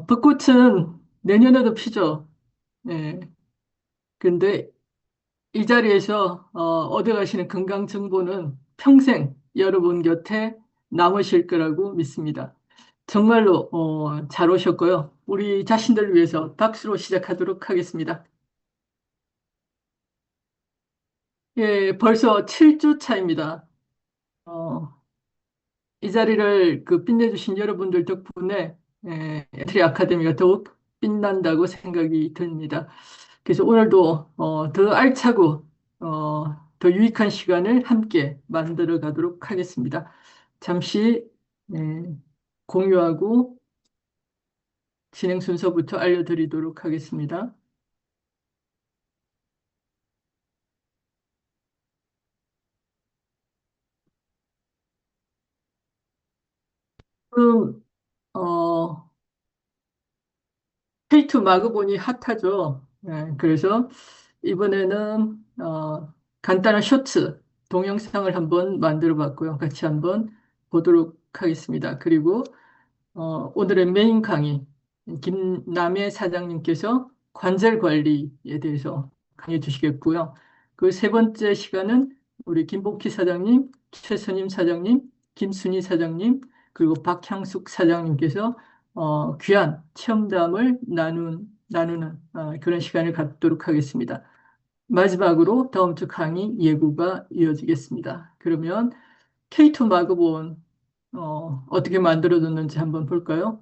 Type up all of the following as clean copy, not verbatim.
벚꽃은 내년에도 피죠. 예. 근데 이 자리에서 얻어가시는 건강 정보는 평생 여러분 곁에 남으실 거라고 믿습니다. 정말로 잘 오셨고요. 우리 자신들을 위해서 박수로 시작하도록 하겠습니다. 예, 벌써 7주 차입니다. 어, 이 자리를 빛내주신 여러분들 덕분에 엔트리 아카데미가 더욱 빛난다고 생각이 듭니다. 그래서 오늘도 더 알차고 더 유익한 시간을 함께 만들어 가도록 하겠습니다. 잠시 예, 공유하고 진행 순서부터 알려드리도록 하겠습니다. 그, 어, K2 마그본이 핫하죠. 예, 그래서 이번에는 간단한 쇼츠 동영상을 한번 만들어 봤고요. 같이 한번 보도록 하겠습니다. 그리고 오늘의 메인 강의, 김남혜 사장님께서 관절 관리에 대해서 강의해 주시겠고요. 그 세 번째 시간은 우리 김복희 사장님, 최선임 사장님, 김순희 사장님, 그리고 박향숙 사장님께서 귀한 체험담을 나누는 그런 시간을 갖도록 하겠습니다. 마지막으로 다음 주 강의 예고가 이어지겠습니다. 그러면 K2 마그본 어떻게 만들어졌는지 한번 볼까요?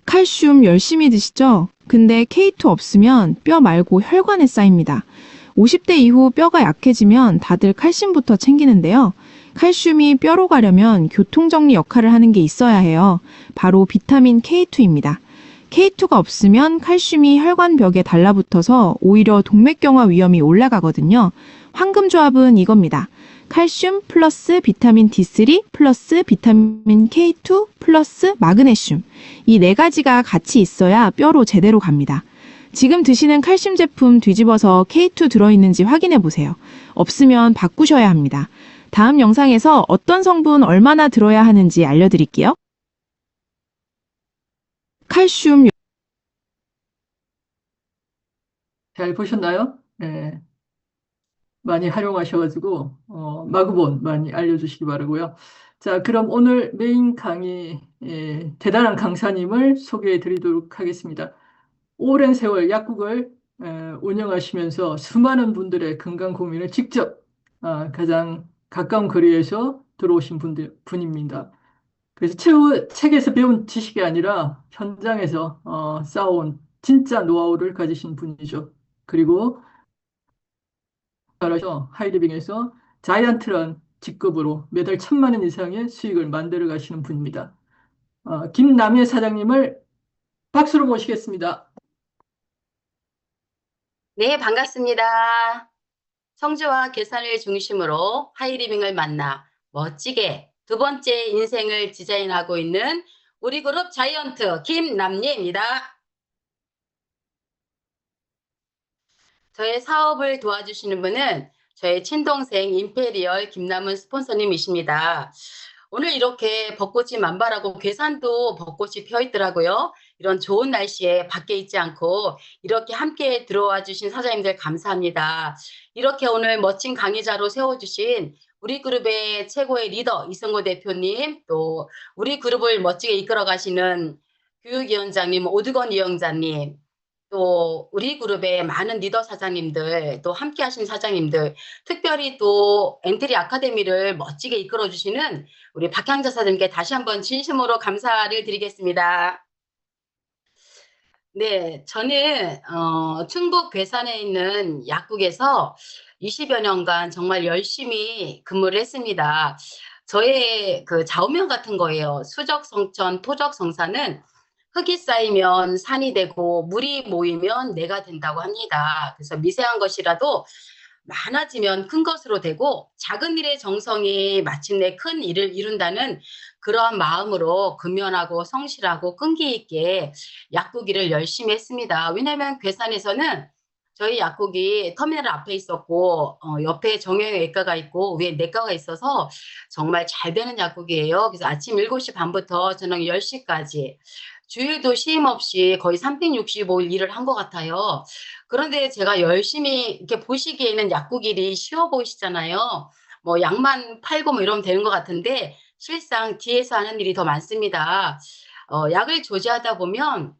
칼슘 열심히 드시죠? 근데 K2 없으면 뼈 말고 혈관에 쌓입니다. 50대 이후 뼈가 약해지면 다들 칼슘부터 챙기는데요. 칼슘이 뼈로 가려면 교통정리 역할을 하는 게 있어야 해요. 바로 비타민 K2입니다. K2가 없으면 칼슘이 혈관벽에 달라붙어서 오히려 동맥경화 위험이 올라가거든요. 황금 조합은 이겁니다. 칼슘 플러스 비타민 D3 플러스 비타민 K2 플러스 마그네슘. 이 네 가지가 같이 있어야 뼈로 제대로 갑니다. 지금 드시는 칼슘 제품 뒤집어서 K2 들어있는지 확인해 보세요. 없으면 바꾸셔야 합니다. 다음 영상에서 어떤 성분 얼마나 들어야 하는지 알려드릴게요. 칼슘 잘 보셨나요? 네, 많이 활용하셔가지고 마구본 많이 알려주시기 바라고요. 자, 그럼 오늘 메인 강의 대단한 강사님을 소개해 드리도록 하겠습니다. 오랜 세월 약국을 운영하시면서 수많은 분들의 건강 고민을 직접 가장 가까운 거리에서 들어오신 분입니다. 그래서 책에서 배운 지식이 아니라 현장에서 쌓아온 진짜 노하우를 가지신 분이죠. 그리고 따라서 하이리빙에서 자이언트란 직급으로 매달 1,000만 원 이상의 수익을 만들어 가시는 분입니다. 김남혜 사장님을 박수로 모시겠습니다. 네, 반갑습니다. 성주와 계산을 중심으로 하이리빙을 만나 멋지게 두 번째 인생을 디자인하고 있는 우리 그룹 자이언트 김남예입니다. 저의 사업을 도와주시는 분은 저의 친동생 임페리얼 김남은 스폰서님이십니다. 오늘 이렇게 벚꽃이 만발하고 괴산도 벚꽃이 펴 있더라고요. 이런 좋은 날씨에 밖에 있지 않고 이렇게 함께 들어와 주신 사장님들 감사합니다. 이렇게 오늘 멋진 강의자로 세워주신 우리 그룹의 최고의 리더 이성호 대표님, 또 우리 그룹을 멋지게 이끌어 가시는 교육위원장님 오두건 위원장님, 또 우리 그룹의 많은 리더 사장님들, 또 함께 하신 사장님들, 특별히 또 엔트리 아카데미를 멋지게 이끌어 주시는 우리 박향자 사장님께 다시 한번 진심으로 감사를 드리겠습니다. 네, 저는 충북 괴산에 있는 약국에서 20여 년간 정말 열심히 근무를 했습니다. 저의 그 좌우명 같은 거예요. 수적성천, 토적성사는 흙이 쌓이면 산이 되고 물이 모이면 내가 된다고 합니다. 그래서 미세한 것이라도 많아지면 큰 것으로 되고 작은 일의 정성이 마침내 큰 일을 이룬다는 그러한 마음으로 근면하고 성실하고 끈기 있게 약국 일을 열심히 했습니다. 왜냐하면 괴산에서는 저희 약국이 터미널 앞에 있었고, 옆에 정형외과가 있고, 위에 내과가 있어서 정말 잘 되는 약국이에요. 그래서 아침 7시 반부터 저녁 10시까지 주일도 쉼 없이 거의 365일 일을 한 것 같아요. 그런데 제가 열심히 이렇게 보시기에는 약국 일이 쉬워 보이시잖아요. 뭐 약만 팔고 뭐 이러면 되는 것 같은데 실상 뒤에서 하는 일이 더 많습니다. 약을 조제하다 보면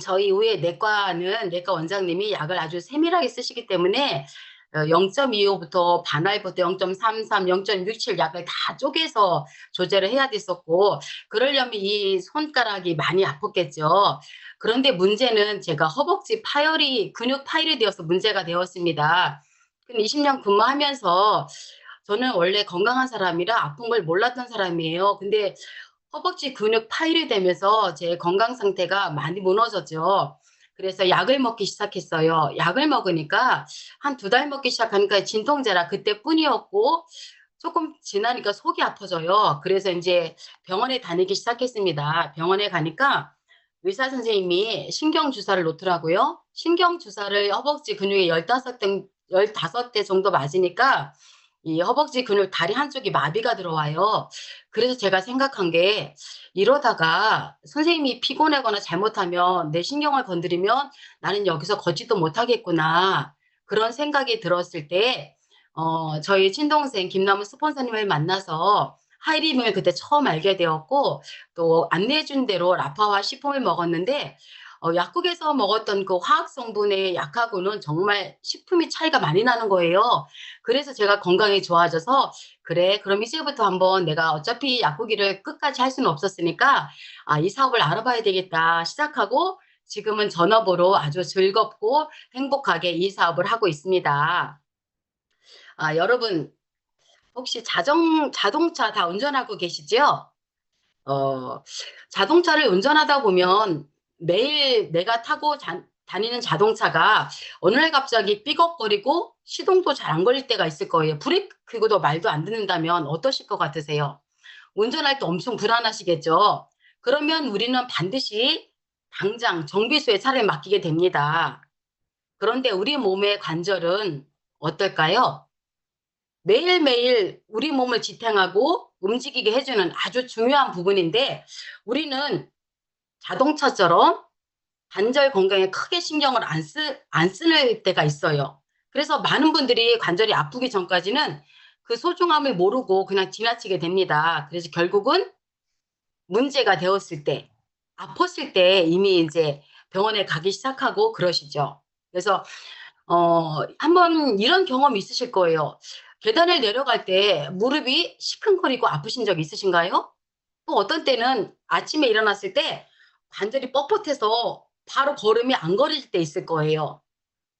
저희 의회 내과는 내과 원장님이 약을 아주 세밀하게 쓰시기 때문에 0.25부터 반알부터 0.33, 0.67 약을 다 쪼개서 조제를 해야 됐었고 그러려면 이 손가락이 많이 아팠겠죠. 그런데 문제는 제가 허벅지 파열이 근육 파열이 되어서 문제가 되었습니다. 20년 근무하면서 저는 원래 건강한 사람이라 아픈 걸 몰랐던 사람이에요. 근데 허벅지 근육 파열이 되면서 제 건강 상태가 많이 무너졌죠. 그래서 약을 먹기 시작했어요. 약을 먹으니까 한 2달 먹기 시작하니까 진통제라 그때뿐이었고 조금 지나니까 속이 아파져요. 그래서 이제 병원에 다니기 시작했습니다. 병원에 가니까 의사 선생님이 신경 주사를 놓더라고요. 신경 주사를 허벅지 근육에 15대 정도 맞으니까 이 허벅지 근육 다리 한쪽이 마비가 들어와요. 그래서 제가 생각한 게 이러다가 선생님이 피곤하거나 잘못하면 내 신경을 건드리면 나는 여기서 걷지도 못하겠구나. 그런 생각이 들었을 때, 저희 친동생 김남우 스폰서님을 만나서 하이리빙을 그때 처음 알게 되었고, 또 안내해준 대로 라파와 시품을 먹었는데, 약국에서 먹었던 그 화학 성분의 약하고는 정말 식품이 차이가 많이 나는 거예요. 그래서 제가 건강이 좋아져서 그래, 그럼 이제부터 한번 내가 어차피 약국 일을 끝까지 할 수는 없었으니까 이 사업을 알아봐야 되겠다 시작하고 지금은 전업으로 아주 즐겁고 행복하게 이 사업을 하고 있습니다. 여러분 혹시 자동차 다 운전하고 계시죠? 어, 자동차를 운전하다 보면 매일 내가 타고 다니는 자동차가 어느 날 갑자기 삐걱거리고 시동도 잘 안 걸릴 때가 있을 거예요. 브레이크도 말도 안 듣는다면 어떠실 것 같으세요? 운전할 때 엄청 불안하시겠죠? 그러면 우리는 반드시 당장 정비소에 차를 맡기게 됩니다. 그런데 우리 몸의 관절은 어떨까요? 매일매일 우리 몸을 지탱하고 움직이게 해주는 아주 중요한 부분인데 우리는 자동차처럼 관절 건강에 크게 신경을 안 쓰는 때가 있어요. 그래서 많은 분들이 관절이 아프기 전까지는 그 소중함을 모르고 그냥 지나치게 됩니다. 그래서 결국은 문제가 되었을 때, 아팠을 때 이미 이제 병원에 가기 시작하고 그러시죠. 그래서 한번 이런 경험 있으실 거예요. 계단을 내려갈 때 무릎이 시큰거리고 아프신 적 있으신가요? 또 어떤 때는 아침에 일어났을 때 관절이 뻣뻣해서 바로 걸음이 안 걸릴 때 있을 거예요.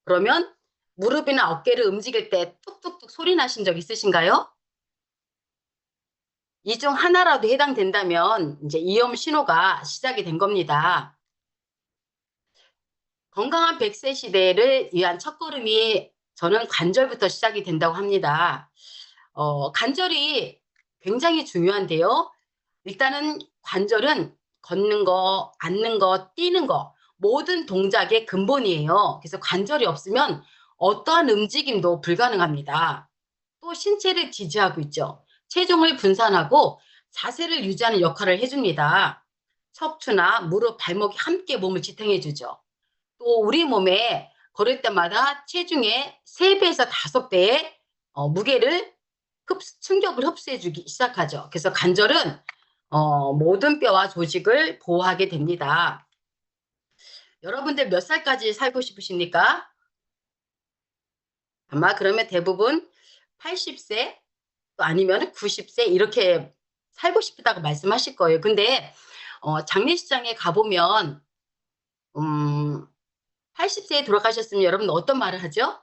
그러면 무릎이나 어깨를 움직일 때 뚝뚝뚝 소리 나신 적 있으신가요? 이 중 하나라도 해당된다면 이제 위험 신호가 시작이 된 겁니다. 건강한 100세 시대를 위한 첫걸음이 저는 관절부터 시작이 된다고 합니다. 관절이 굉장히 중요한데요. 일단은 관절은 걷는 거, 앉는 거, 뛰는 거 모든 동작의 근본이에요. 그래서 관절이 없으면 어떠한 움직임도 불가능합니다. 또 신체를 지지하고 있죠. 체중을 분산하고 자세를 유지하는 역할을 해줍니다. 척추나 무릎, 발목이 함께 몸을 지탱해 주죠. 또 우리 몸에 걸을 때마다 체중의 3배에서 5배의 무게를 충격을 흡수해 주기 시작하죠. 그래서 관절은 모든 뼈와 조직을 보호하게 됩니다. 여러분들 몇 살까지 살고 싶으십니까? 아마 그러면 대부분 80세 또 아니면 90세 이렇게 살고 싶다고 말씀하실 거예요. 근데 장례식장에 가보면 80세에 돌아가셨으면 여러분 어떤 말을 하죠?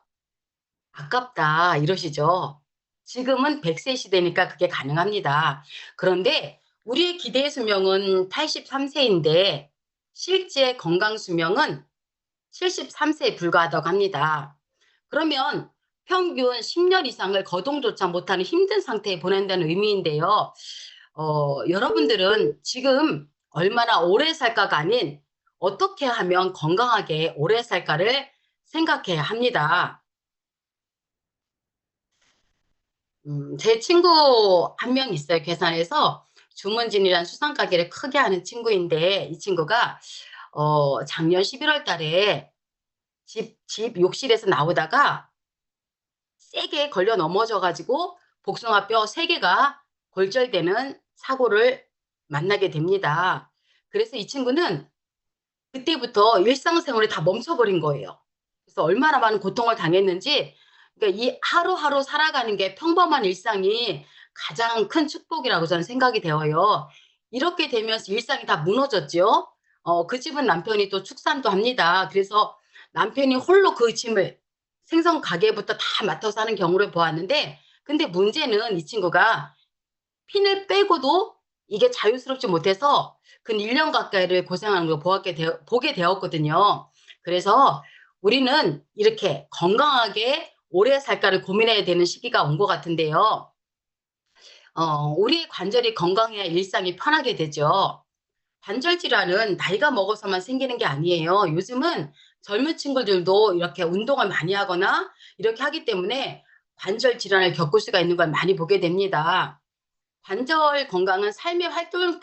아깝다 이러시죠. 지금은 100세 시대니까 그게 가능합니다. 그런데 우리의 기대 수명은 83세인데 실제 건강 수명은 73세에 불과하다고 합니다. 그러면 평균 10년 이상을 거동조차 못하는 힘든 상태에 보낸다는 의미인데요. 여러분들은 지금 얼마나 오래 살까가 아닌 어떻게 하면 건강하게 오래 살까를 생각해야 합니다. 제 친구 한 명 있어요. 괴산에서 주문진이라는 수산 가게를 크게 하는 친구인데 이 친구가 작년 11월 달에 집 욕실에서 나오다가 세게 걸려 넘어져 가지고 복숭아뼈 3개가 골절되는 사고를 만나게 됩니다. 그래서 이 친구는 그때부터 일상생활이 다 멈춰버린 거예요. 그래서 얼마나 많은 고통을 당했는지, 그러니까 이 하루하루 살아가는 게 평범한 일상이 가장 큰 축복이라고 저는 생각이 되어요. 이렇게 되면서 일상이 다 무너졌죠. 그 집은 남편이 또 축산도 합니다. 그래서 남편이 홀로 그 짐을 생선 가게부터 다 맡아서 하는 경우를 보았는데, 근데 문제는 이 친구가 핀을 빼고도 이게 자유스럽지 못해서 근 1년 가까이를 고생하는 걸 보게 되었거든요. 그래서 우리는 이렇게 건강하게 오래 살까를 고민해야 되는 시기가 온 것 같은데요. 우리 관절이 건강해야 일상이 편하게 되죠. 관절 질환은 나이가 먹어서만 생기는 게 아니에요. 요즘은 젊은 친구들도 이렇게 운동을 많이 하거나 이렇게 하기 때문에 관절 질환을 겪을 수가 있는 걸 많이 보게 됩니다. 관절 건강은 삶의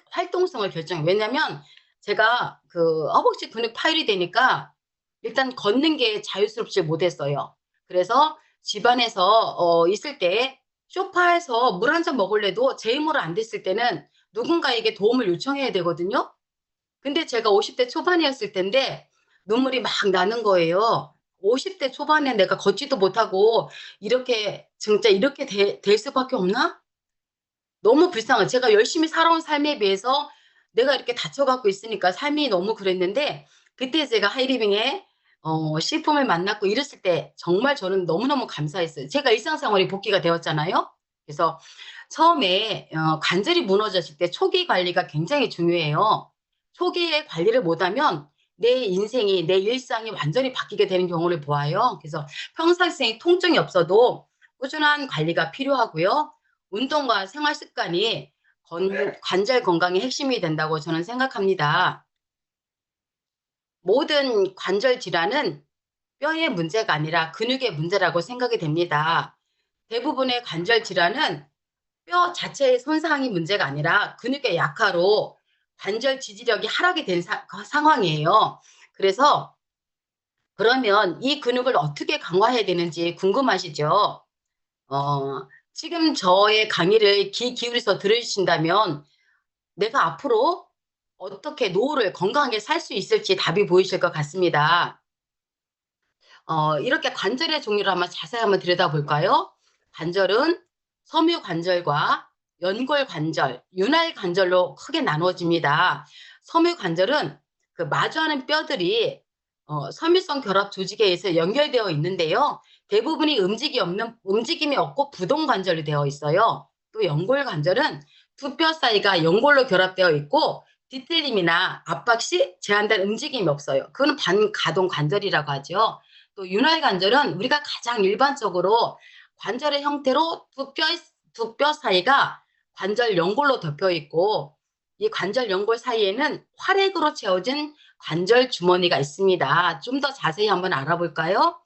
활동성을 결정해요. 왜냐면 제가 그 허벅지 근육 파열이 되니까 일단 걷는 게 자유스럽지 못했어요. 그래서 집안에서 있을 때 소파에서 물 한 잔 먹을래도 제 힘으로 안 됐을 때는 누군가에게 도움을 요청해야 되거든요. 근데 제가 50대 초반이었을 텐데 눈물이 막 나는 거예요. 50대 초반에 내가 걷지도 못하고 이렇게 진짜 이렇게 될 수밖에 없나? 너무 불쌍해. 제가 열심히 살아온 삶에 비해서 내가 이렇게 다쳐 갖고 있으니까 삶이 너무 그랬는데 그때 제가 하이리빙에 시품을 만났고 이랬을 때 정말 저는 너무너무 감사했어요. 제가 일상생활이 복귀가 되었잖아요. 그래서 처음에 관절이 무너졌을 때 초기 관리가 굉장히 중요해요. 초기에 관리를 못하면 내 인생이 내 일상이 완전히 바뀌게 되는 경우를 보아요. 그래서 평상시에 통증이 없어도 꾸준한 관리가 필요하고요. 운동과 생활 습관이 관절 건강의 핵심이 된다고 저는 생각합니다. 모든 관절 질환은 뼈의 문제가 아니라 근육의 문제라고 생각이 됩니다. 대부분의 관절 질환은 뼈 자체의 손상이 문제가 아니라 근육의 약화로 관절 지지력이 하락이 된 상황이에요. 그래서 그러면 이 근육을 어떻게 강화해야 되는지 궁금하시죠? 지금 저의 강의를 귀 기울여서 들으신다면 내가 앞으로 어떻게 노후를 건강하게 살 수 있을지 답이 보이실 것 같습니다. 이렇게 관절의 종류를 자세히 한번 들여다볼까요? 관절은 섬유 관절과 연골 관절, 윤활 관절로 크게 나누어집니다. 섬유 관절은 그 마주하는 뼈들이 섬유성 결합 조직에 의해서 연결되어 있는데요. 대부분이 움직임이 없고 부동 관절이 되어 있어요. 또 연골 관절은 두 뼈 사이가 연골로 결합되어 있고 뒤틀림이나 압박 시 제한된 움직임이 없어요. 그거는 반가동 관절이라고 하죠. 또 윤활 관절은 우리가 가장 일반적으로 관절의 형태로 두 뼈 사이가 관절 연골로 덮여 있고 이 관절 연골 사이에는 활액으로 채워진 관절 주머니가 있습니다. 좀 더 자세히 한번 알아볼까요?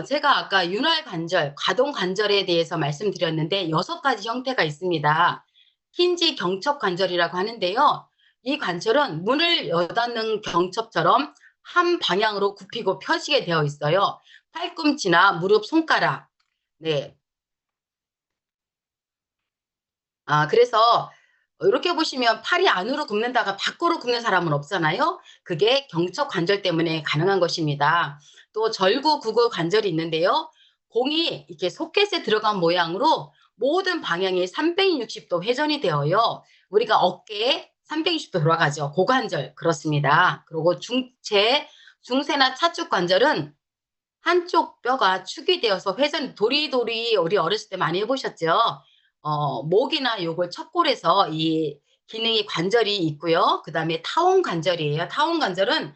제가 아까 윤활 관절, 가동 관절에 대해서 말씀드렸는데 6가지 형태가 있습니다. 힌지 경첩 관절이라고 하는데요. 이 관절은 문을 여닫는 경첩처럼 한 방향으로 굽히고 펴지게 되어 있어요. 팔꿈치나 무릎, 손가락. 네. 그래서 이렇게 보시면 팔이 안으로 굽는다가 밖으로 굽는 사람은 없잖아요. 그게 경첩 관절 때문에 가능한 것입니다. 또 절구 구구 관절이 있는데요. 공이 이렇게 소켓에 들어간 모양으로 모든 방향이 360도 회전이 되어요. 우리가 어깨에 360도 돌아가죠. 고관절 그렇습니다. 그리고 중세나 차축 관절은 한쪽 뼈가 축이 되어서 회전 도리도리 우리 어렸을 때 많이 해보셨죠? 목이나 요걸 척골에서 이 기능이 관절이 있고요. 그다음에 타원 관절이에요. 타원 관절은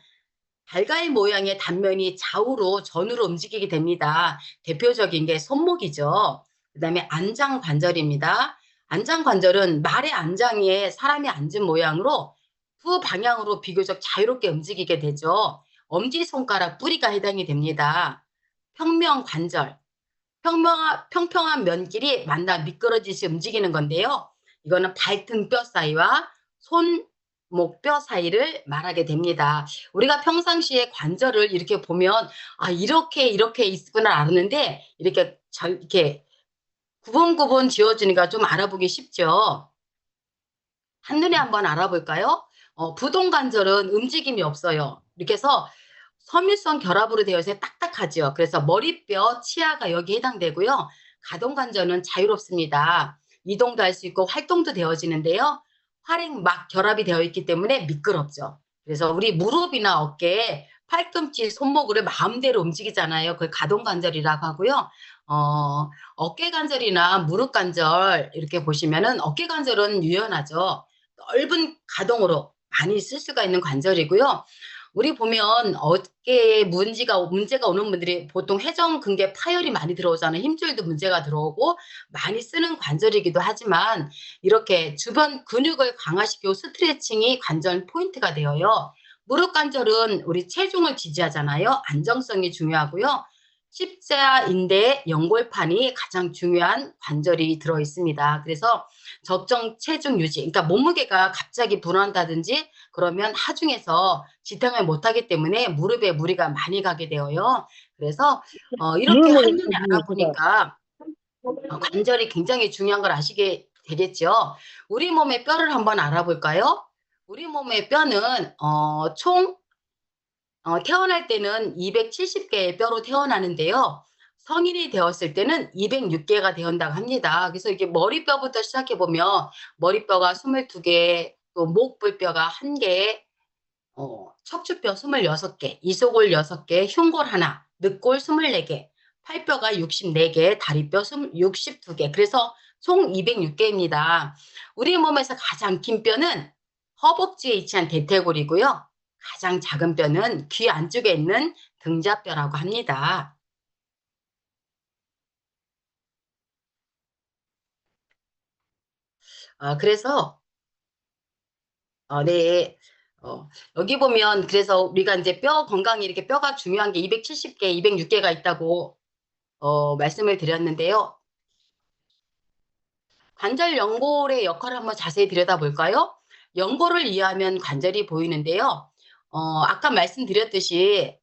달걀 모양의 단면이 좌우로 전으로 움직이게 됩니다. 대표적인 게 손목이죠. 그다음에 안장 관절입니다. 안장 관절은 말의 안장에 사람이 앉은 모양으로 두 방향으로 비교적 자유롭게 움직이게 되죠. 엄지손가락 뿌리가 해당이 됩니다. 평명관절, 평평한 면끼리 만나 미끄러지시 움직이는 건데요. 이거는 발등뼈 사이와 손목뼈 사이를 말하게 됩니다. 우리가 평상시에 관절을 이렇게 보면 아 이렇게 있구나 알았는데 이렇게 구분구분 지어주니까 좀 알아보기 쉽죠. 한눈에 한번 알아볼까요? 부동관절은 움직임이 없어요. 이렇게 해서 섬유성 결합으로 되어 있어서 딱딱하죠. 그래서 머리뼈, 치아가 여기에 해당되고요. 가동관절은 자유롭습니다. 이동도 할 수 있고 활동도 되어지는데요. 활액 막 결합이 되어 있기 때문에 미끄럽죠. 그래서 우리 무릎이나 어깨, 팔꿈치, 손목을 마음대로 움직이잖아요. 그걸 가동관절이라고 하고요. 어깨관절이나 무릎관절 이렇게 보시면은 어깨관절은 유연하죠. 넓은 가동으로 많이 쓸 수가 있는 관절이고요. 우리 보면 어깨에 문제가 오는 분들이 보통 회전근개 파열이 많이 들어오잖아요. 힘줄도 문제가 들어오고 많이 쓰는 관절이기도 하지만 이렇게 주변 근육을 강화시키고 스트레칭이 관절 포인트가 되어요. 무릎 관절은 우리 체중을 지지하잖아요. 안정성이 중요하고요. 십자 인대 연골판이 가장 중요한 관절이 들어 있습니다. 그래서 적정 체중 유지, 그러니까 몸무게가 갑자기 불어난다든지 그러면 하중에서 지탱을 못하기 때문에 무릎에 무리가 많이 가게 되어요. 그래서 이렇게 한눈에 알아보니까 관절이 굉장히 중요한 걸 아시게 되겠죠. 우리 몸의 뼈를 한번 알아볼까요? 우리 몸의 뼈는 총 태어날 때는 270개의 뼈로 태어나는데요. 성인이 되었을 때는 206개가 되었다고 합니다. 그래서 이게 머리뼈부터 시작해 보면 머리뼈가 22개, 또 목불뼈가 1개, 척추뼈 26개, 이소골 6개, 흉골 하나, 늑골 24개, 팔뼈가 64개, 다리뼈 62개. 그래서 총 206개입니다. 우리 몸에서 가장 긴 뼈는 허벅지에 위치한 대퇴골이고요. 가장 작은 뼈는 귀 안쪽에 있는 등자뼈라고 합니다. 그래서 네. 여기 보면 그래서 우리가 이제 뼈 건강이 이렇게 뼈가 중요한 게 270개, 206개가 있다고 말씀을 드렸는데요. 관절 연골의 역할을 한번 자세히 들여다볼까요? 연골을 이해하면 관절이 보이는데요. 아까 말씀드렸듯이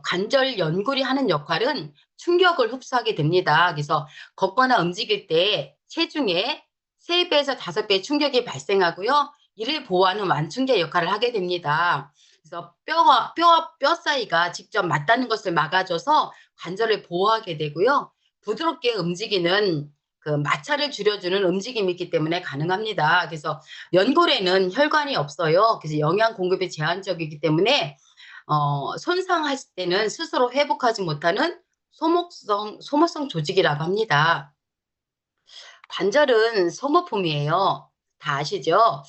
관절 연골이 하는 역할은 충격을 흡수하게 됩니다. 그래서 걷거나 움직일 때 체중에 3배에서 5배 충격이 발생하고요. 이를 보호하는 완충제 역할을 하게 됩니다. 그래서 뼈와 뼈 사이가 직접 맞닿는 것을 막아줘서 관절을 보호하게 되고요. 부드럽게 움직이는 그 마찰을 줄여주는 움직임이 있기 때문에 가능합니다. 그래서 연골에는 혈관이 없어요. 그래서 영양 공급이 제한적이기 때문에 손상했을 때는 스스로 회복하지 못하는 소모성 조직이라고 합니다. 관절은 소모품이에요. 다 아시죠?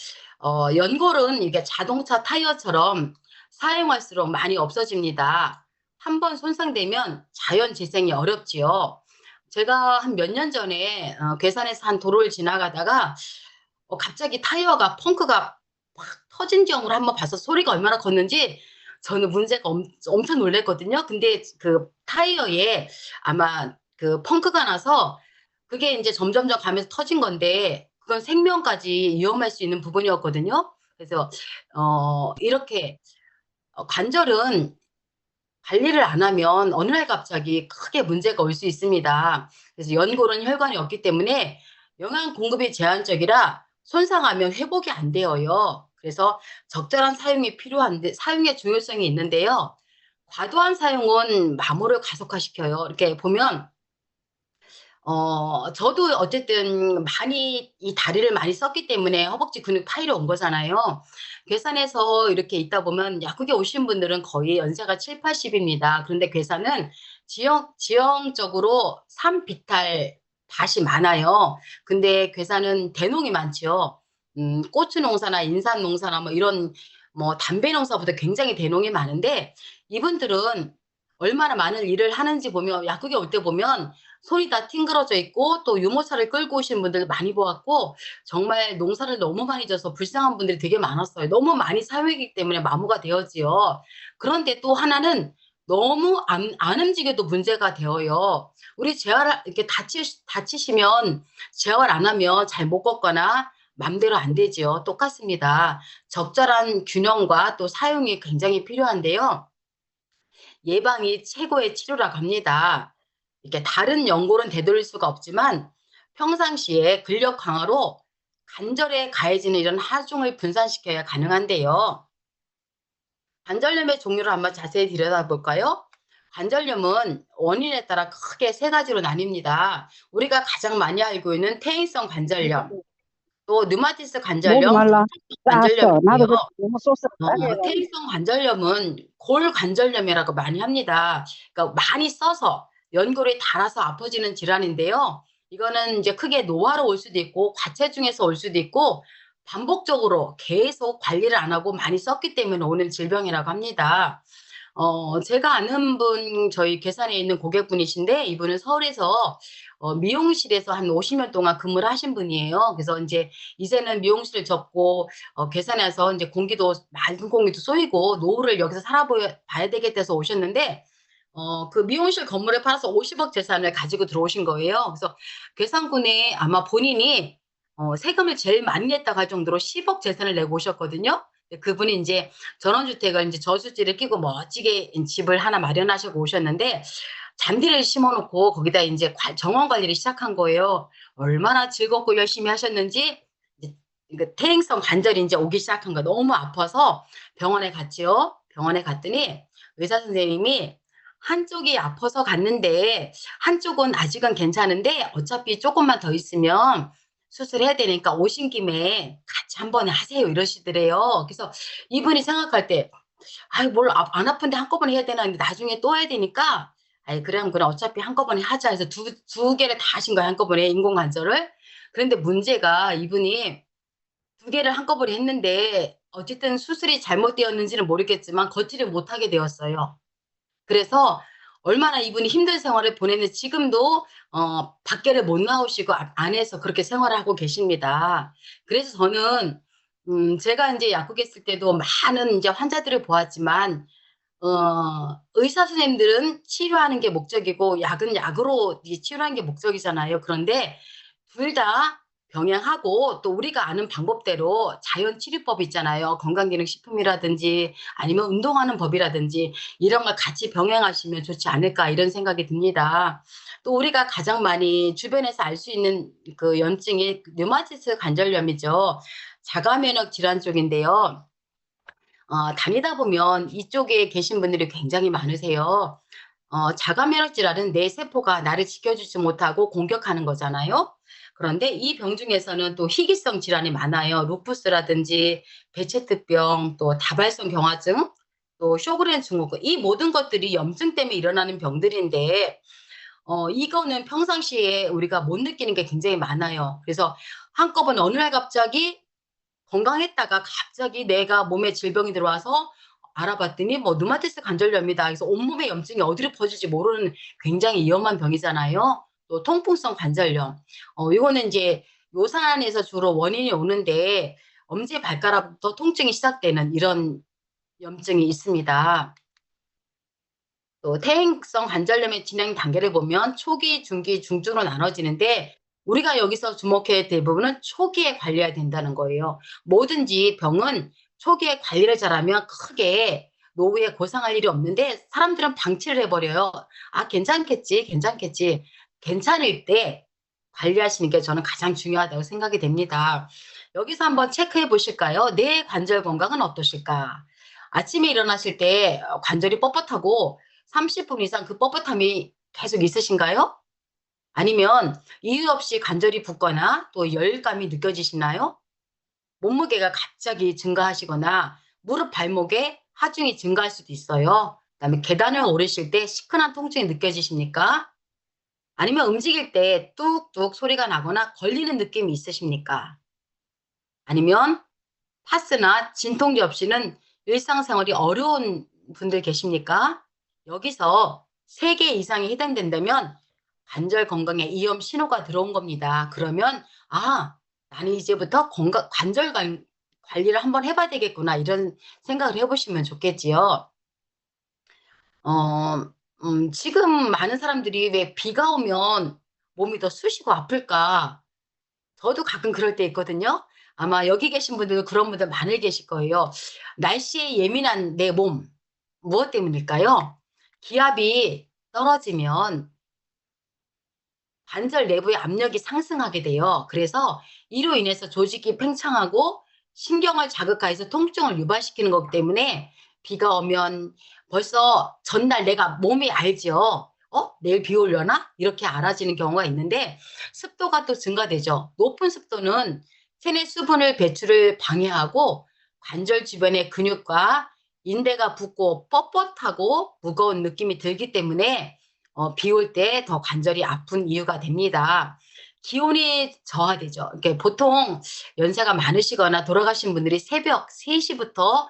연골은 이게 자동차 타이어처럼 사용할수록 많이 없어집니다. 한번 손상되면 자연 재생이 어렵지요. 제가 한 몇 년 전에 괴산에서 한 도로를 지나가다가 갑자기 타이어가 펑크가 막 터진 경우를 한번 봐서 소리가 얼마나 컸는지 저는 문제가 엄청 놀랐거든요. 근데 그 타이어에 아마 그 펑크가 나서 그게 이제 점점점 가면서 터진 건데 그건 생명까지 위험할 수 있는 부분이었거든요. 그래서 이렇게 관절은 관리를 안 하면 어느 날 갑자기 크게 문제가 올 수 있습니다. 그래서 연골은 혈관이 없기 때문에 영양 공급이 제한적이라 손상하면 회복이 안 되어요. 그래서 적절한 사용이 필요한데 사용의 중요성이 있는데요. 과도한 사용은 마모를 가속화시켜요. 이렇게 보면 저도 어쨌든 많이 이 다리를 많이 썼기 때문에 허벅지 근육 파일이 온 거잖아요. 괴산에서 이렇게 있다 보면 약국에 오신 분들은 거의 연세가 70, 80입니다. 그런데 괴산은 지형적으로 산비탈 밭이 많아요. 근데 괴산은 대농이 많죠. 고추 농사나 인삼 농사나 뭐 이런 뭐 담배 농사보다 굉장히 대농이 많은데 이분들은 얼마나 많은 일을 하는지 보면 약국에 올 때 보면 손이 다 팅그러져 있고 또 유모차를 끌고 오시는 분들 많이 보았고 정말 농사를 너무 많이 져서 불쌍한 분들이 되게 많았어요. 너무 많이 사용이기 때문에 마모가 되어지요. 그런데 또 하나는 너무 안 움직여도 문제가 되어요. 우리 재활 이렇게 다치시면 재활 안 하면 잘 못 걷거나 맘대로 안 되지요. 똑같습니다. 적절한 균형과 또 사용이 굉장히 필요한데요. 예방이 최고의 치료라고 합니다. 이렇게 다른 연골은 되돌릴 수가 없지만 평상시에 근력 강화로 관절에 가해지는 이런 하중을 분산시켜야 가능한데요. 관절염의 종류를 한번 자세히 들여다볼까요? 관절염은 원인에 따라 크게 세 가지로 나뉩니다. 우리가 가장 많이 알고 있는 퇴행성 관절염, 또 류마티스 목이 관절염, 말라. 관절염이 짰어. 나도 있고요. 그 너무 쏘쓰하게 해가지고. 퇴행성 관절염은 골관절염이라고 많이 합니다. 그러니까 많이 써서 연골이 닳아서 아파지는 질환인데요. 이거는 이제 크게 노화로 올 수도 있고 과체중에서 올 수도 있고 반복적으로 계속 관리를 안 하고 많이 썼기 때문에 오는 질병이라고 합니다. 제가 아는 분 저희 괴산에 있는 고객분이신데 이분은 서울에서 미용실에서 한 50년 동안 근무를 하신 분이에요. 그래서 인제 이제는 미용실을 접고 괴산에 와서 인제 공기도 맑은 공기도 쏘이고 노후를 여기서 봐야 되겠다 해서 오셨는데 그 미용실 건물을 팔아서 50억 재산을 가지고 들어오신 거예요. 그래서 괴산군에 아마 본인이 세금을 제일 많이 냈다고 할 정도로 10억 재산을 내고 오셨거든요. 그분이 인제 전원주택을 인제 저수지를 끼고 멋지게 집을 하나 마련하시고 오셨는데 잔디를 심어 놓고 거기다 인제 정원 관리를 시작한 거예요. 얼마나 즐겁고 열심히 하셨는지 이제 그 퇴행성 관절이 인제 오기 시작한 거예요. 너무 아파서 병원에 갔지요. 병원에 갔더니 의사 선생님이 한쪽이 아파서 갔는데 한쪽은 아직은 괜찮은데 어차피 쪼끔만 더 있으면 수술해야 되니까 오신 김에 같이 한 번에 하세요 이러시더래요. 그래서 이분이 생각할 때 '아이 뭘 안 아픈데 한꺼번에 해야 되나.' 했는데 나중에 또 해야 되니까 '아이 그럼 어차피 한꺼번에 하자.' 해서 두 개를 다 하신 거예요 한꺼번에 인공관절을. 그런데 문제가 이분이 두 개를 한꺼번에 했는데 어쨌든 수술이 잘못되었는지는 모르겠지만 걷지를 못하게 되었어요. 그래서 얼마나 이분이 힘든 생활을 보냈는지 지금도 밖에를 못 나오시고 안에서 그렇게 생활을 하고 계십니다. 그래서 저는 제가 인제 약국에 있을 때도 많은 인제 환자들을 보았지만 의사 선생님들은 치료하는 게 목적이고 약은 약으로 이 치료하는 게 목적이잖아요. 그런데 둘 다 병행하고 또 우리가 아는 방법대로 자연 치료법 있잖아요. 건강기능식품이라든지 아니면 운동하는 법이라든지 이런 걸 같이 병행하시면 좋지 않을까 이런 생각이 듭니다. 또 우리가 가장 많이 주변에서 알 수 있는 그 염증이 류마티스 관절염이죠. 자가면역 질환 쪽인데요. 다니다 보면 이쪽에 계신 분들이 굉장히 많으세요. 자가면역 질환은 내 세포가 나를 지켜주지 못하고 공격하는 거잖아요. 그런데 이 병 중에서는 또 희귀성 질환이 많아요. 루푸스라든지 베체트병, 또 다발성 경화증, 또 쇼그렌 증후군 이 모든 것들이 염증 때문에 일어나는 병들인데 이거는 평상시에 우리가 못 느끼는 게 굉장히 많아요. 그래서 한꺼번에 어느 날 갑자기 건강했다가 갑자기 내가 몸에 질병이 들어와서 알아봤더니 뭐 류마티스 관절염이다. 그래서 온몸에 염증이 어디로 퍼질지 모르는 굉장히 위험한 병이잖아요. 또 통풍성 관절염. 이거는 인제 요산에서 주로 원인이 오는데 엄지발가락부터 통증이 시작되는 이런 염증이 있습니다. 또 퇴행성 관절염의 진행 단계를 보면 초기, 중기, 중증으로 나눠지는데 우리가 여기서 주목해야 될 대부분은 초기에 관리해야 된다는 거예요. 뭐든지 병은 초기에 관리를 잘하면 크게 노후에 고생할 일이 없는데 사람들은 방치를 해버려요. '아 괜찮겠지, 괜찮겠지.' 괜찮을 때 관리하시는 게 저는 가장 중요하다고 생각이 됩니다. 여기서 한번 체크해 보실까요? 내 관절 건강은 어떠실까? 아침에 일어나실 때 관절이 뻣뻣하고 30분 이상 그 뻣뻣함이 계속 있으신가요? 아니면 이유 없이 관절이 붓거나 또 열감이 느껴지시나요? 몸무게가 갑자기 증가하시거나 무릎 발목에 하중이 증가할 수도 있어요. 그다음에 계단을 오르실 때 시큰한 통증이 느껴지십니까? 아니면 움직일 때 뚝뚝 소리가 나거나 걸리는 느낌이 있으십니까? 아니면 파스나 진통제 없이는 일상생활이 어려운 분들 계십니까? 여기서 3개 이상이 해당된다면 관절 건강에 위험 신호가 들어온 겁니다. 그러면 나는 이제부터 관절 관리를 한번 해봐야 되겠구나 이런 생각을 해보시면 좋겠지요. 어, 지금 많은 사람들이 왜 비가 오면 몸이 더 쑤시고 아플까? 저도 가끔 그럴 때 있거든요. 아마 여기 계신 분들도 그런 분들 많이 계실 거예요. 날씨에 예민한 내 몸, 무엇 때문일까요? 기압이 떨어지면 관절 내부의 압력이 상승하게 돼요. 그래서 이로 인해서 조직이 팽창하고 신경을 자극해서 통증을 유발시키는 거기 때문에 비가 오면 벌써 전날 내가 몸이 알죠. 내일 비 오려나? 이렇게 알아지는 경우가 있는데 습도가 또 증가되죠. 높은 습도는 체내 수분을 배출을 방해하고 관절 주변의 근육과 인대가 붓고 뻣뻣하고 무거운 느낌이 들기 때문에 비 올 때 더 관절이 아픈 이유가 됩니다. 기온이 저하되죠. 그러니까 보통 연세가 많으시거나 돌아가신 분들이 새벽 3시부터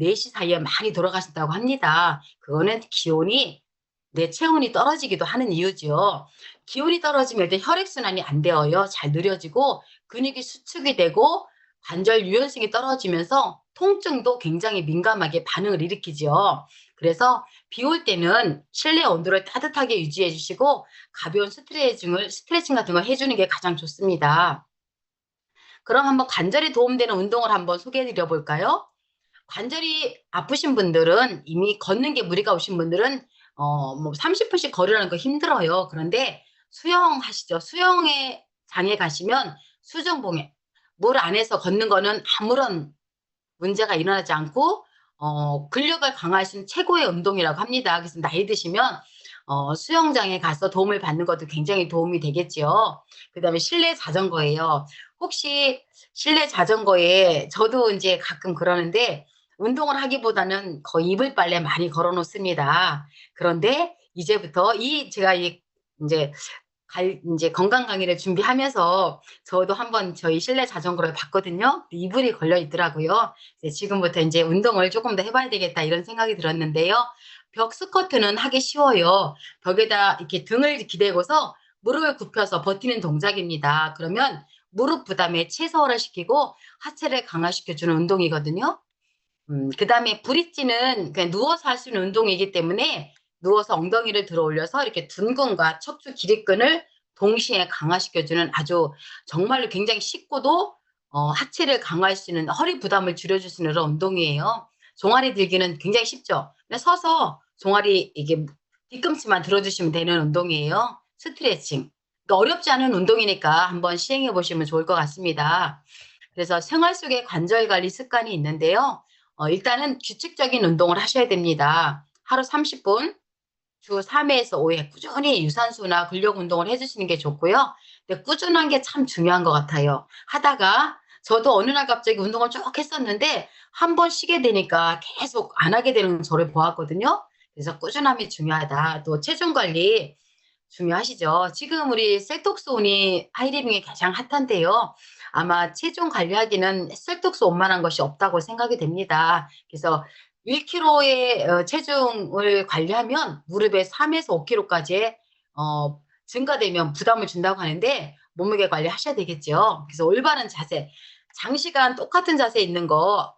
4시 사이에 많이 돌아가신다고 합니다. 그거는 기온이 내 체온이 떨어지기도 하는 이유죠. 기온이 떨어지면 일단 혈액순환이 안 되어요. 잘 느려지고 근육이 수축이 되고 관절 유연성이 떨어지면서 통증도 굉장히 민감하게 반응을 일으키죠. 그래서 비 올 때는 실내 온도를 따뜻하게 유지해 주시고 가벼운 스트레칭 같은 걸 해주는 게 가장 좋습니다. 그럼 한번 관절에 도움되는 운동을 한번 소개해 드려 볼까요? 관절이 아프신 분들은 이미 걷는 게 무리가 오신 분들은 뭐 30분씩 걸으라는 거 힘들어요. 그런데 수영하시죠. 수영의 장에 가시면 수중봉에 물 안에서 걷는 거는 아무런 문제가 일어나지 않고 근력을 강화할 수 있는 최고의 운동이라고 합니다. 그래서 나이 드시면 수영장에 가서 도움을 받는 것도 굉장히 도움이 되겠지요. 그다음에 실내 자전거예요. 혹시 실내 자전거에 저도 이제 가끔 그러는데 운동을 하기보다는 거의 이불 빨래 많이 걸어 놓습니다. 그런데 이제부터 제가 이제 이제 건강 강의를 준비하면서 저도 한번 저희 실내 자전거를 봤거든요. 이불이 걸려 있더라고요. 지금부터 이제 운동을 조금 더 해봐야 되겠다 이런 생각이 들었는데요. 벽 스쿼트는 하기 쉬워요. 벽에다 이렇게 등을 기대고서 무릎을 굽혀서 버티는 동작입니다. 그러면 무릎 부담에 최소화를 시키고 하체를 강화시켜주는 운동이거든요. 그다음에 브릿지는 그냥 누워서 할 수 있는 운동이기 때문에 누워서 엉덩이를 들어 올려서 이렇게 둔근과 척추 기립근을 동시에 강화시켜주는 아주 정말로 굉장히 쉽고도 하체를 강화할 수 있는 허리 부담을 줄여줄 수 있는 그런 운동이에요. 종아리 들기는 굉장히 쉽죠. 그냥 서서 종아리 이게 뒤꿈치만 들어주시면 되는 운동이에요. 스트레칭. 그러니까 어렵지 않은 운동이니까 한번 시행해 보시면 좋을 것 같습니다. 그래서 생활 속에 관절 관리 습관이 있는데요. 일단은 규칙적인 운동을 하셔야 됩니다. 하루 30분, 주 3회에서 5회 꾸준히 유산소나 근력 운동을 해주시는 게 좋고요. 근데 꾸준한 게 참 중요한 것 같아요. 하다가 저도 어느 날 갑자기 운동을 쭉 했었는데 한 번 쉬게 되니까 계속 안 하게 되는 저를 보았거든요. 그래서 꾸준함이 중요하다. 또 체중 관리 중요하시죠. 지금 우리 셀톡스온이 하이리빙이 가장 핫한데요. 아마 체중 관리하기는 셀톡스 온만한 것이 없다고 생각이 됩니다. 그래서 1kg의 체중을 관리하면 무릎에 3에서 5kg까지 증가되면 부담을 준다고 하는데 몸무게 관리하셔야 되겠죠. 그래서 올바른 자세, 장시간 똑같은 자세에 있는 거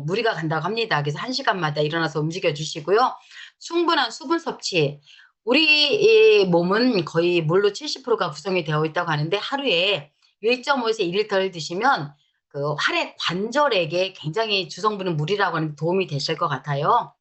무리가 간다고 합니다. 그래서 1시간마다 일어나서 움직여 주시고요. 충분한 수분 섭취. 우리 몸은 거의 물로 70%가 구성이 되어 있다고 하는데 하루에 1.5에서 1리터를 드시면 그 활액 관절에게 굉장히 주성분은 물이라고 하는데 도움이 되실 것 같아요.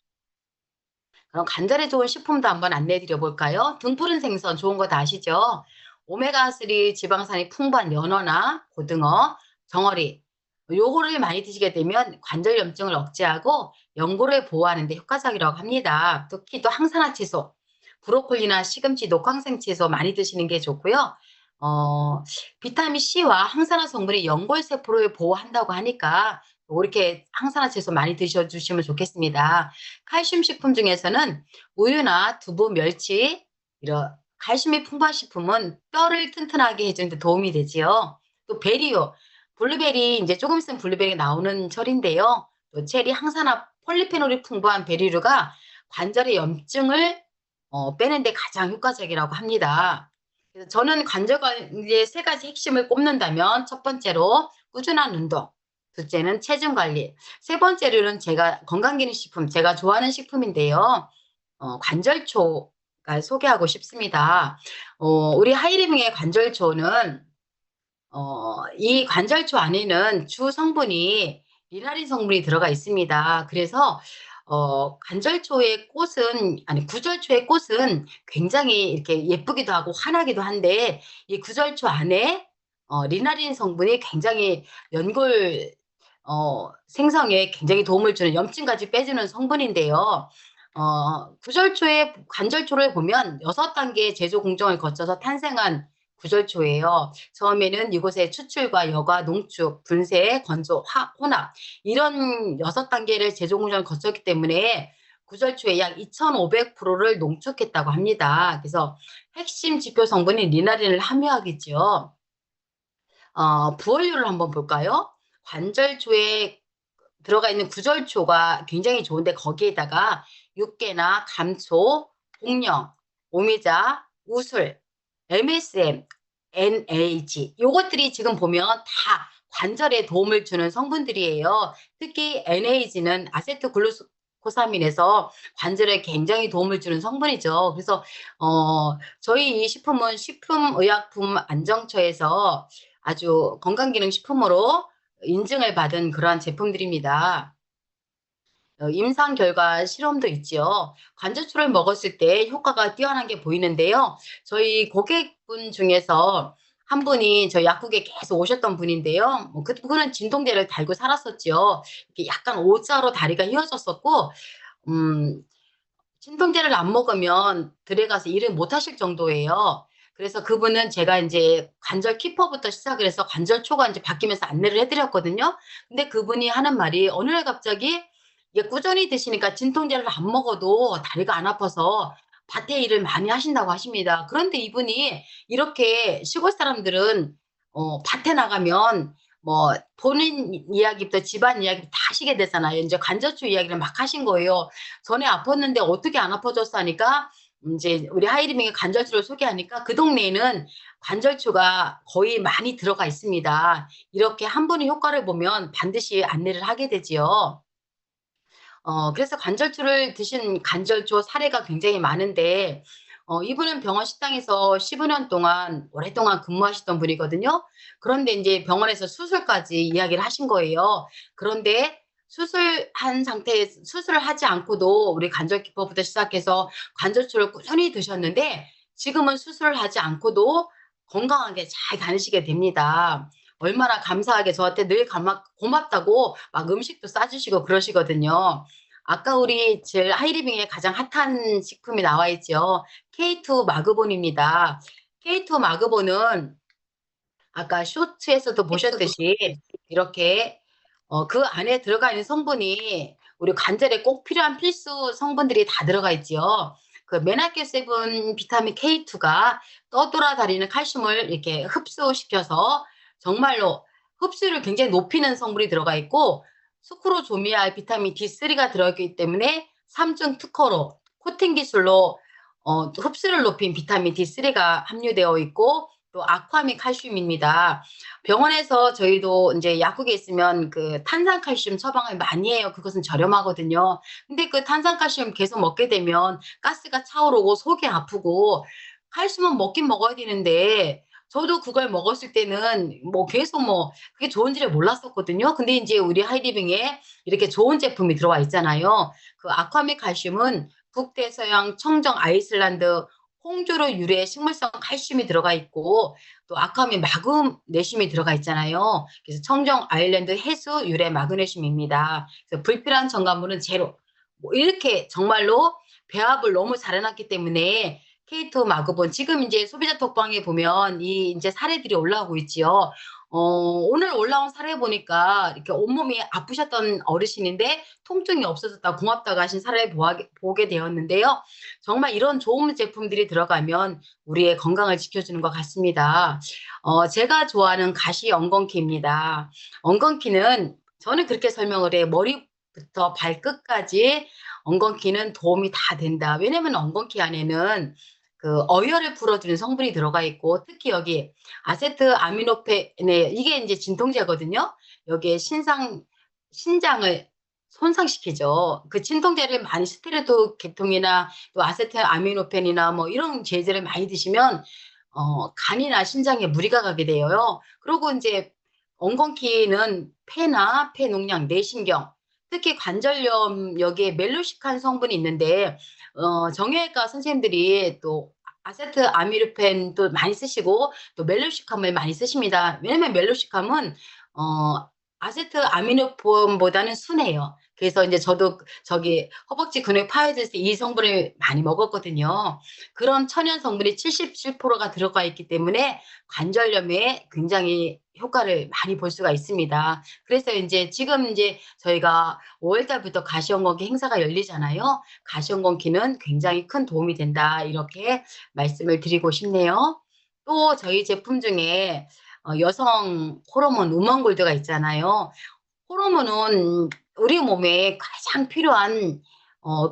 그럼 관절에 좋은 식품도 한번 안내해 드려 볼까요? 등푸른 생선 좋은 거 다 아시죠? 오메가3 지방산이 풍부한 연어나 고등어, 정어리 요거를 많이 드시게 되면 관절염증을 억제하고 연골을 보호하는 데 효과적이라고 합니다. 특히 또 항산화 채소, 브로콜리나 시금치, 녹황생 채소 많이 드시는 게 좋고요. 비타민 C와 항산화 성분이 연골 세포를 보호한다고 하니까 이렇게 항산화 채소 많이 드셔주시면 좋겠습니다. 칼슘 식품 중에서는 우유나 두부, 멸치 이런 칼슘이 풍부한 식품은 뼈를 튼튼하게 해주는 데 도움이 되지요. 또 베리요, 블루베리 이제 조금 있으면 블루베리 나오는 철인데요. 또 체리, 항산화, 폴리페놀이 풍부한 베리류가 관절의 염증을 빼는 데 가장 효과적이라고 합니다. 그래서 저는 관절 관리의 세 가지 핵심을 꼽는다면 첫 번째로 꾸준한 운동, 둘째는 체중 관리, 세 번째로는 제가 건강기능식품, 제가 좋아하는 식품인데요. 관절초가 소개하고 싶습니다. 우리 하이리빙의 관절초는 이 관절초 안에는 주 성분이 리나린 성분이 들어가 있습니다. 그래서 관절초의 꽃은 아니 구절초의 꽃은 굉장히 이렇게 예쁘기도 하고 환하기도 한데 이 구절초 안에 리나린 성분이 굉장히 연골 생성에 굉장히 도움을 주는 염증까지 빼주는 성분인데요. 구절초의 관절초를 보면 6단계의 제조 공정을 거쳐서 탄생한 구절초예요. 처음에는 이곳에 추출과 여과, 농축, 분쇄, 건조, 혼합 이런 6단계를 제조 공정을 거쳤기 때문에 구절초의 약 2,500%를 농축했다고 합니다. 그래서 핵심 지표 성분인 리나린을 함유하겠죠. 부원료를 한번 볼까요? 관절초에 들어가 있는 구절초가 굉장히 좋은데 거기에다가 육개나 감초, 복령, 오미자, 우술, MSM, NaG 요것들이 지금 보면 다 관절에 도움을 주는 성분들이에요. 특히 NaG는 아세트글루코사민에서 관절에 굉장히 도움을 주는 성분이죠. 그래서 저희 이 식품은 식품의약품안정처에서 아주 건강기능식품으로 인증을 받은 그러한 제품들입니다. 임상 결과 실험도 있지요. 관절초를 먹었을 때 효과가 뛰어난 게 보이는데요. 저희 고객분 중에서 한 분이 저희 약국에 계속 오셨던 분인데요. 그분은 진통제를 달고 살았었죠. 이렇게 약간 O자로 다리가 휘어졌었고, 진통제를 안 먹으면 들에 가서 일을 못 하실 정도예요. 그래서 그분은 제가 이제 관절 키퍼부터 시작을 해서 관절초가 이제 바뀌면서 안내를 해드렸거든요. 근데 그분이 하는 말이 어느 날 갑자기 이게 꾸준히 드시니까 진통제를 안 먹어도 다리가 안 아파서 밭에 일을 많이 하신다고 하십니다. 그런데 이분이 이렇게 시골 사람들은 밭에 나가면 뭐 본인 이야기부터 집안 이야기부터 다 하시게 되잖아요. 이제 관절초 이야기를 막 하신 거예요. 전에 아팠는데 어떻게 안 아파졌어 하니까 이제 우리 하이리빙의 관절초를 소개하니까 그 동네에는 관절초가 거의 많이 들어가 있습니다. 이렇게 한 번의 효과를 보면 반드시 안내를 하게 되지요. 그래서 관절초를 드신 관절초 사례가 굉장히 많은데 이분은 병원 식당에서 15년 동안 오랫동안 근무하셨던 분이거든요. 그런데 이제 병원에서 수술까지 이야기를 하신 거예요. 그런데 수술한 상태에 수술을 하지 않고도 우리 관절 기법부터 시작해서 관절초를 꾸준히 드셨는데 지금은 수술을 하지 않고도 건강하게 잘 다니시게 됩니다. 얼마나 감사하게 저한테 늘 고맙다고 막 음식도 싸주시고 그러시거든요. 아까 우리 제일 하이리빙에 가장 핫한 식품이 나와 있죠. K2 마그본입니다. K2 마그본은 아까 쇼츠에서도 보셨듯이 이렇게 그 안에 들어가 있는 성분이 우리 관절에 꼭 필요한 필수 성분들이 다 들어가 있지요. 그 메나케 세븐 비타민 K2가 떠돌아다니는 칼슘을 이렇게 흡수시켜서 정말로 흡수를 굉장히 높이는 성분이 들어가 있고 수크로조미알 비타민 D3가 들어있기 때문에 3중 특허로 코팅 기술로 흡수를 높인 비타민 D3가 함유되어 있고 또 아쿠아민 칼슘입니다. 병원에서 저희도 이제 약국에 있으면 그 탄산칼슘 처방을 많이 해요. 그것은 저렴하거든요. 근데 그 탄산칼슘 계속 먹게 되면 가스가 차오르고 속이 아프고 칼슘은 먹긴 먹어야 되는데 저도 그걸 먹었을 때는 뭐 계속 뭐 그게 좋은지를 몰랐었거든요. 근데 이제 우리 하이리빙에 이렇게 좋은 제품이 들어와 있잖아요. 그 아쿠아민 칼슘은 북대서양 청정 아이슬란드 홍조로 유래 식물성 칼슘이 들어가 있고 또 아쿠아민 마그네슘이 들어가 있잖아요. 그래서 청정 아일랜드 해수 유래 마그네슘입니다. 그래서 불필요한 첨가물은 제로. 뭐 이렇게 정말로 배합을 너무 잘 해놨기 때문에 K2 마그본 지금 이제 소비자 톡방에 보면 이 이제 사례들이 올라오고 있지요. 오늘 올라온 사례 보니까 이렇게 온몸이 아프셨던 어르신인데 통증이 없어졌다 고맙다고 하신 사례 보게 되었는데요. 정말 이런 좋은 제품들이 들어가면 우리의 건강을 지켜주는 것 같습니다. 제가 좋아하는 가시 엉겅키입니다. 엉겅키는 저는 그렇게 설명을 해요. 머리부터 발끝까지 엉겅키는 도움이 다 된다. 왜냐면 엉겅키 안에는 그 어혈을 풀어주는 성분이 들어가 있고, 특히 여기 아세트아미노펜에 이게 이제 진통제거든요. 여기에 신장을 손상시키죠. 그 진통제를 많이 스테로이드 계통이나 또 아세트아미노펜이나 뭐 이런 제제를 많이 드시면 간이나 신장에 무리가 가게 돼요. 그리고 이제 엉겅퀴는 폐나 폐 농량, 뇌신경, 특히 관절염 여기에 멜로시칸 성분이 있는데 정형외과 선생님들이 또 아세트아미노펜도 많이 쓰시고 또 멜로시캄을 많이 쓰십니다. 왜냐면 멜로시캄은 아세트아미노펜보다는 순해요. 그래서 이제 저도 저기 허벅지 근육 파여질 때 이 성분을 많이 먹었거든요. 그런 천연 성분이 77%가 들어가 있기 때문에 관절염에 굉장히 효과를 많이 볼 수가 있습니다. 그래서 이제 지금 이제 저희가 5월 달부터 가시형건기 행사가 열리잖아요. 가시형건기는 굉장히 큰 도움이 된다. 이렇게 말씀을 드리고 싶네요. 또 저희 제품 중에 여성 호르몬 우먼골드가 있잖아요. 호르몬은 우리 몸에 가장 필요한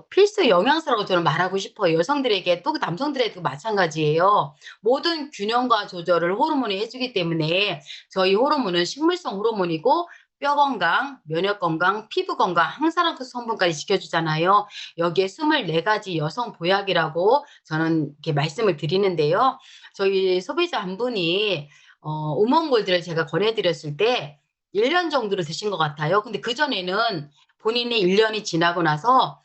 필수 영양소라고 저는 말하고 싶어요. 여성들에게 또 남성들에도 마찬가지예요. 모든 균형과 조절을 호르몬이 해주기 때문에 저희 호르몬은 식물성 호르몬이고 뼈 건강, 면역 건강, 피부 건강, 항산화 성분까지 지켜주잖아요. 여기에 24가지 여성 보약이라고 저는 이렇게 말씀을 드리는데요. 저희 소비자 한 분이 우먼골드를 제가 권해드렸을 때 1년 정도로 드신 것 같아요. 근데 그전에는 본인이 1년이 지나고 나서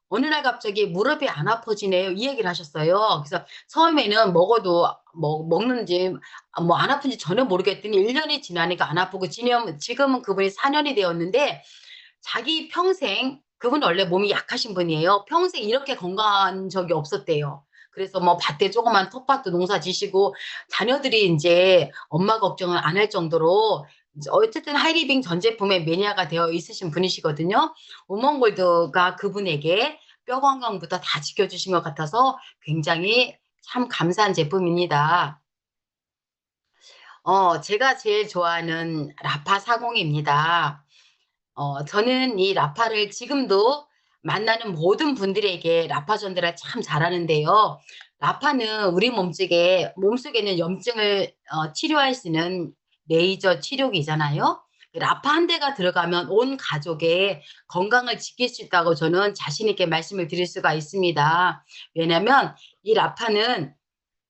어느 날 갑자기 무릎이 안 아파지네요. 이 얘기를 하셨어요. 그래서 처음에는 먹어도 먹는지 뭐 안 아픈지 전혀 모르겠더니 1년이 지나니까 안 아프고 지금은 그분이 4년이 되었는데 자기 평생 그분은 원래 몸이 약하신 분이에요. 평생 이렇게 건강한 적이 없었대요. 그래서 뭐 밭에 조그만 텃밭도 농사 지시고 자녀들이 이제 엄마 걱정을 안 할 정도로 어쨌든 하이리빙 전 제품에 매니아가 되어 있으신 분이시거든요. 우먼골드가 그분에게 뼈 건강부터 다 지켜주신 것 같아서 굉장히 참 감사한 제품입니다. 제가 제일 좋아하는 라파 40입니다. 저는 이 라파를 지금도 만나는 모든 분들에게 라파 전달을 참 잘하는데요. 라파는 우리 몸속에 있는 염증을 치료할 수 있는 레이저 치료기잖아요. 라파 한 대가 들어가면 온 가족의 건강을 지킬 수 있다고 저는 자신 있게 말씀을 드릴 수가 있습니다. 왜냐하면 이 라파는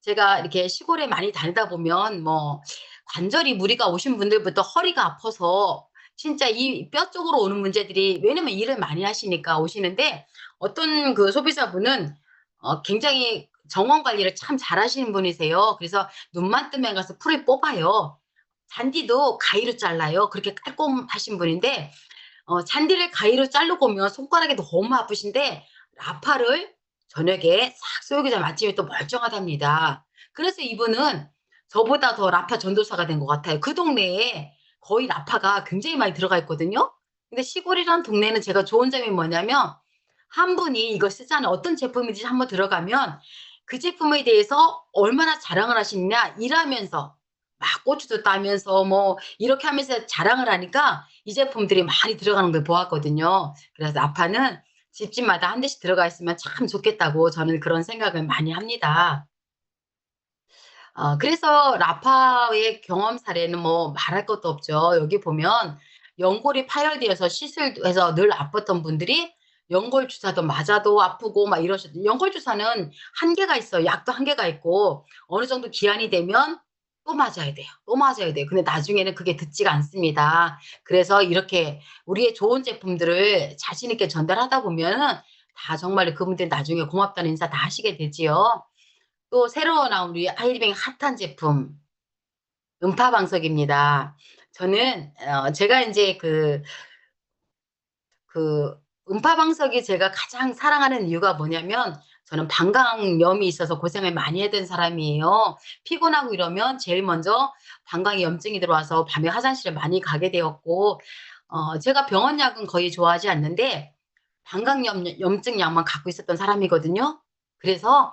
제가 이렇게 시골에 많이 다니다 보면 뭐 관절이 무리가 오신 분들부터 허리가 아파서 진짜 이 뼈 쪽으로 오는 문제들이 왜냐면 일을 많이 하시니까 오시는데 어떤 그 소비자분은 굉장히 정원 관리를 참 잘하시는 분이세요. 그래서 눈만 뜨면 가서 풀을 뽑아요. 잔디도 가위로 잘라요. 그렇게 깔끔하신 분인데 잔디를 가위로 자르고 오면 손가락이 너무 아프신데 라파를 저녁에 싹 쏘기자마자 아침에 또 멀쩡하답니다. 그래서 이분은 저보다 더 라파 전도사가 된 것 같아요. 그 동네에 거의 라파가 굉장히 많이 들어가 있거든요. 근데 시골이란 동네는 제가 좋은 점이 뭐냐면 한 분이 이걸 쓰잖아요. 어떤 제품인지 한번 들어가면 그 제품에 대해서 얼마나 자랑을 하시느냐 일하면서 막 고추도 따면서 뭐 이렇게 하면서 자랑을 하니까 이 제품들이 많이 들어가는 걸 보았거든요. 그래서 라파는 집집마다 한 대씩 들어가 있으면 참 좋겠다고 저는 그런 생각을 많이 합니다. 그래서 라파의 경험 사례는 뭐 말할 것도 없죠. 여기 보면 연골이 파열되어서 시술해서 늘 아팠던 분들이 연골 주사도 맞아도 아프고 막 이러셨 연골 주사는 한계가 있어요. 약도 한계가 있고 어느 정도 기한이 되면 또 맞아야 돼요. 또 맞아야 돼요. 근데 나중에는 그게 듣지가 않습니다. 그래서 이렇게 우리의 좋은 제품들을 자신 있게 전달하다 보면은 다 정말 그분들 나중에 고맙다는 인사 다 하시게 되지요. 또 새로 나온 우리 아이리뱅 핫한 제품 음파방석입니다. 저는 제가 인제 그 음파방석이 제가 가장 사랑하는 이유가 뭐냐면 저는 방광염이 있어서 고생을 많이 했던 사람이에요. 피곤하고 이러면 제일 먼저 방광에 염증이 들어와서 밤에 화장실을 많이 가게 되었고 제가 병원 약은 거의 좋아하지 않는데 염증 약만 갖고 있었던 사람이거든요. 그래서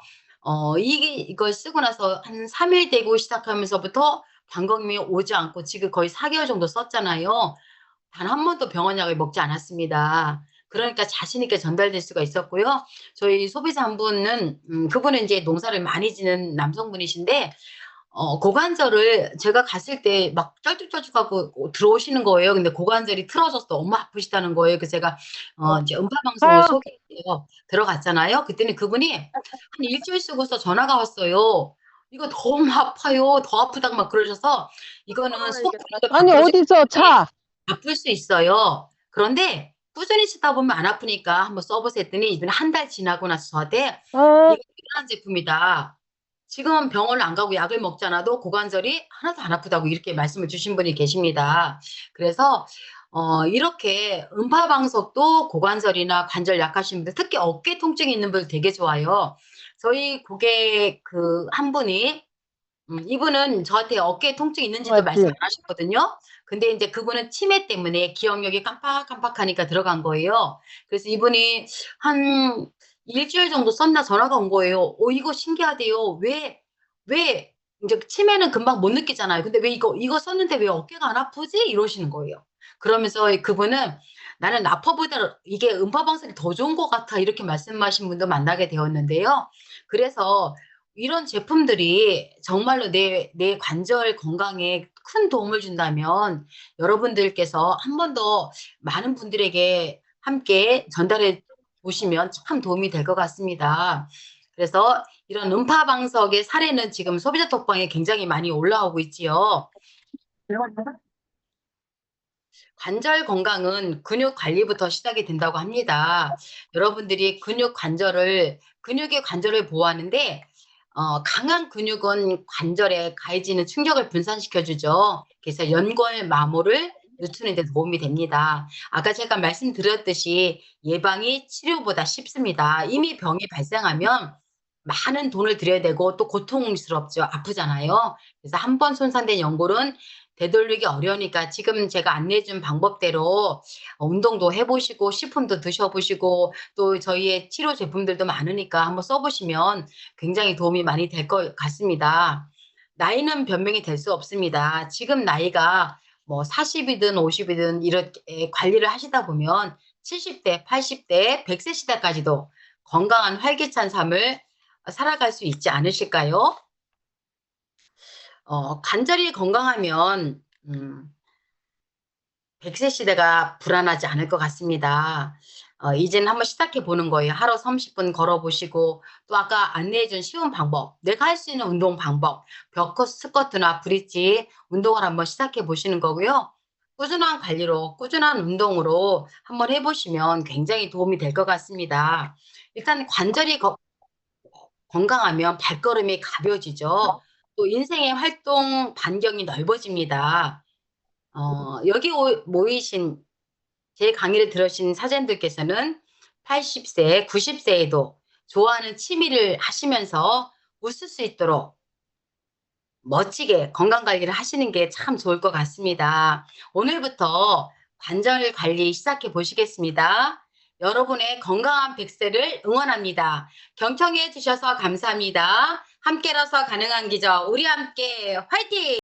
이걸 쓰고 나서 한 3일 되고 시작하면서부터 방광염이 오지 않고 지금 거의 4개월 정도 썼잖아요. 단 한 번도 병원 약을 먹지 않았습니다. 그러니까 자신 있게 전달될 수가 있었고요. 저희 소비자 한 분은 그분은 이제 농사를 많이 지는 남성분이신데 고관절을 제가 갔을 때 막 쩔뚝쩔뚝하고 들어오시는 거예요. 근데 고관절이 틀어져서 너무 아프시다는 거예요. 그래서 제가 이제 음파 방송을 아유, 소개해서 들어갔잖아요. 그때는 그분이 한 일주일 쓰고서 전화가 왔어요. "이거 너무 아파요. 더 아프다고." 막 그러셔서 "이거는 소화기가 아니, 밖으로 어디서 차? 아플 수 있어요. 그런데 꾸준히 쓰다 보면 안 아프니까 한번 써 보세요." 했더니 이분이 한 달 지나고 나서 저한테 어, "이거 유명한 제품이다. 지금 병원을 안 가고 약을 먹지 않아도 고관절이 하나도 안 아프다."고 이렇게 말씀을 주신 분이 계십니다. 그래서 이렇게 음파 방석도 고관절이나 관절 약하신 분들, 특히 어깨 통증이 있는 분들 되게 좋아요. 저희 고객 한 분이 이분은 저한테 어깨에 통증이 있는지도 말씀 맞지? 안 하셨거든요. 근데 인제 그분은 치매 때문에 기억력이 깜빡깜빡하니까 들어간 거예요. 그래서 이분이 한 일주일 정도 썼나 전화가 온 거예요. 이거 신기하대요. 왜 인제 치매는 금방 못 느끼잖아요. 근데 왜 이거 썼는데 왜 어깨가 안 아프지?" 이러시는 거예요. 그러면서 그분은 "나는 라퍼보다 이게 음파 방석이 더 좋은 것 같아." 이렇게 말씀하신 분도 만나게 되었는데요. 그래서 이런 제품들이 정말로 내 관절 건강에 큰 도움을 준다면 여러분들께서 한 번 더 많은 분들에게 함께 전달해 보시면 참 도움이 될 것 같습니다. 그래서 이런 음파 방석의 사례는 지금 소비자 톡방에 굉장히 많이 올라오고 있지요. 관절 건강은 근육 관리부터 시작이 된다고 합니다. 여러분들이 근육의 관절을 보호하는데 강한 근육은 관절에 가해지는 충격을 분산시켜 주죠. 그래서 연골 마모를 늦추는 데 도움이 됩니다. 아까 제가 말씀드렸듯이 예방이 치료보다 쉽습니다. 이미 병이 발생하면 많은 돈을 들여야 되고 또 고통스럽죠. 아프잖아요. 그래서 한 번 손상된 연골은 되돌리기 어려우니까 지금 제가 안내해 준 방법대로 운동도 해 보시고 식품도 드셔 보시고 또 저희의 치료 제품들도 많으니까 한번 써 보시면 굉장히 도움이 많이 될 것 같습니다. 나이는 변명이 될 수 없습니다. 지금 나이가 뭐 40 이든 50 이든 이렇게 관리를 하시다 보면 70 대, 80 대, 100세 시대까지도 건강한 활기찬 삶을 살아갈 수 있지 않으실까요? 관절이 건강하면 100세 시대가 불안하지 않을 것 같습니다. 이제는 한번 시작해 보는 거예요. 하루 30분 걸어 보시고 또 아까 안내해 준 쉬운 방법, 내가 할 수 있는 운동 방법, 벽 스쿼트나 브릿지 운동을 한번 시작해 보시는 거고요. 꾸준한 관리로 꾸준한 운동으로 한번 해 보시면 굉장히 도움이 될 것 같습니다. 일단 관절이 건강하면 발걸음이 가벼워지죠. 또 인생의 활동 반경이 넓어집니다. 여기 모이신 제 강의를 들으신 사전들께서는 80 세, 90 세에도 좋아하는 취미를 하시면서 웃을 수 있도록 멋지게 건강 관리를 하시는 게 참 좋을 것 같습니다. 오늘부터 관절 관리 시작해 보시겠습니다. 여러분의 건강한 100세를 응원합니다. 경청해 주셔서 감사합니다. 함께라서 가능한 기적, 우리 함께 화이팅!